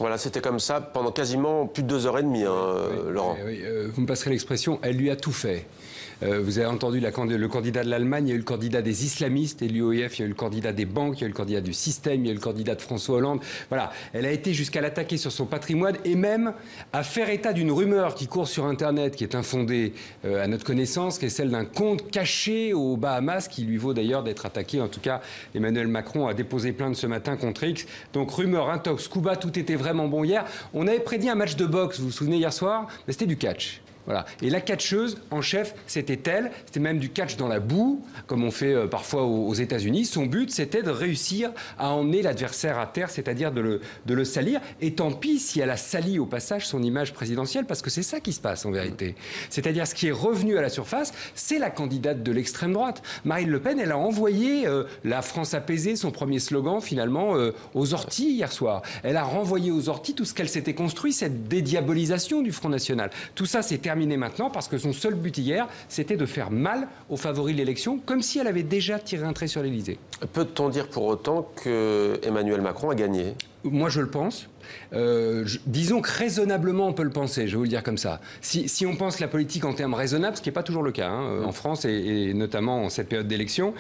Voilà, c'était comme ça pendant quasiment plus de 2h30, Laurent. Vous me passerez l'expression, elle lui a tout fait. Vous avez entendu le candidat de l'Allemagne, il y a eu le candidat des islamistes et de l'UOIF, il y a eu le candidat des banques, il y a eu le candidat du système, il y a eu le candidat de François Hollande. Voilà, elle a été jusqu'à l'attaquer sur son patrimoine et même à faire état d'une rumeur qui court sur Internet, qui est infondée à notre connaissance, qui est celle d'un compte caché aux Bahamas, qui lui vaut d'ailleurs d'être attaqué. En tout cas, Emmanuel Macron a déposé plainte ce matin contre X. Donc rumeur, intox, Cuba, tout était vraiment bon hier. On avait prédit un match de boxe, vous vous souvenez, hier soir, mais c'était du catch. Voilà. Et la catcheuse en chef, c'était elle. C'était même du catch dans la boue, comme on fait parfois aux États-Unis. Son but, c'était de réussir à emmener l'adversaire à terre, c'est-à-dire de le salir. Et tant pis si elle a sali au passage son image présidentielle, parce que c'est ça qui se passe en vérité. C'est-à-dire ce qui est revenu à la surface, c'est la candidate de l'extrême droite. Marine Le Pen, elle a envoyé la France apaisée, son premier slogan finalement, aux orties hier soir. Elle a renvoyé aux orties tout ce qu'elle s'était construit, cette dédiabolisation du Front National. Tout ça, c'est terminé maintenant parce que son seul but hier, c'était de faire mal aux favoris de l'élection, comme si elle avait déjà tiré un trait sur l'Élysée. Peut-on dire pour autant que Emmanuel Macron a gagné ? Moi, je le pense. Disons que raisonnablement, on peut le penser, je vais vous le dire comme ça. Si on pense la politique en termes raisonnables, ce qui n'est pas toujours le cas en France et notamment en cette période d'élection,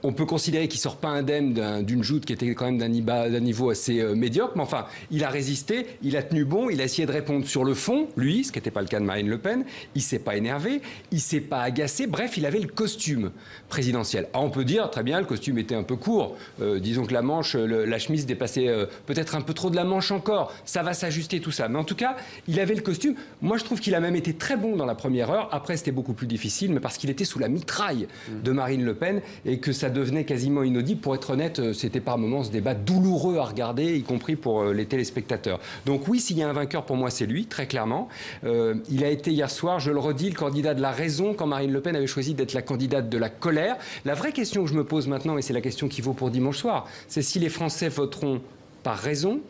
on peut considérer qu'il ne sort pas indemne d'une joute qui était quand même d'un niveau assez médiocre, mais enfin, il a résisté, il a tenu bon, il a essayé de répondre sur le fond, lui, ce qui n'était pas le cas de Marine Le Pen, il ne s'est pas énervé, il ne s'est pas agacé, bref, il avait le costume présidentiel. Ah, on peut dire, très bien, le costume était un peu court, disons que la manche, la chemise dépassait peut-être un peu trop de la manche encore, ça va s'ajuster tout ça. Mais en tout cas, il avait le costume. Moi, je trouve qu'il a même été très bon dans la première heure. Après, c'était beaucoup plus difficile, mais parce qu'il était sous la mitraille de Marine Le Pen et que ça devenait quasiment inaudible. Pour être honnête, c'était par moments ce débat douloureux à regarder, y compris pour les téléspectateurs. Donc oui, s'il y a un vainqueur, pour moi, c'est lui, très clairement. Il a été hier soir, je le redis, le candidat de la raison quand Marine Le Pen avait choisi d'être la candidate de la colère. La vraie question que je me pose maintenant, et c'est la question qui vaut pour dimanche soir, c'est si les Français voteront par raison,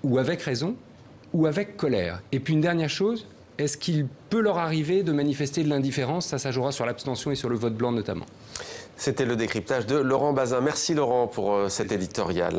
ou avec raison, ou avec colère. Et puis une dernière chose, est-ce qu'il peut leur arriver de manifester de l'indifférence ? Ça jouera sur l'abstention et sur le vote blanc notamment. C'était le décryptage de Laurent Bazin. Merci Laurent pour cet éditorial.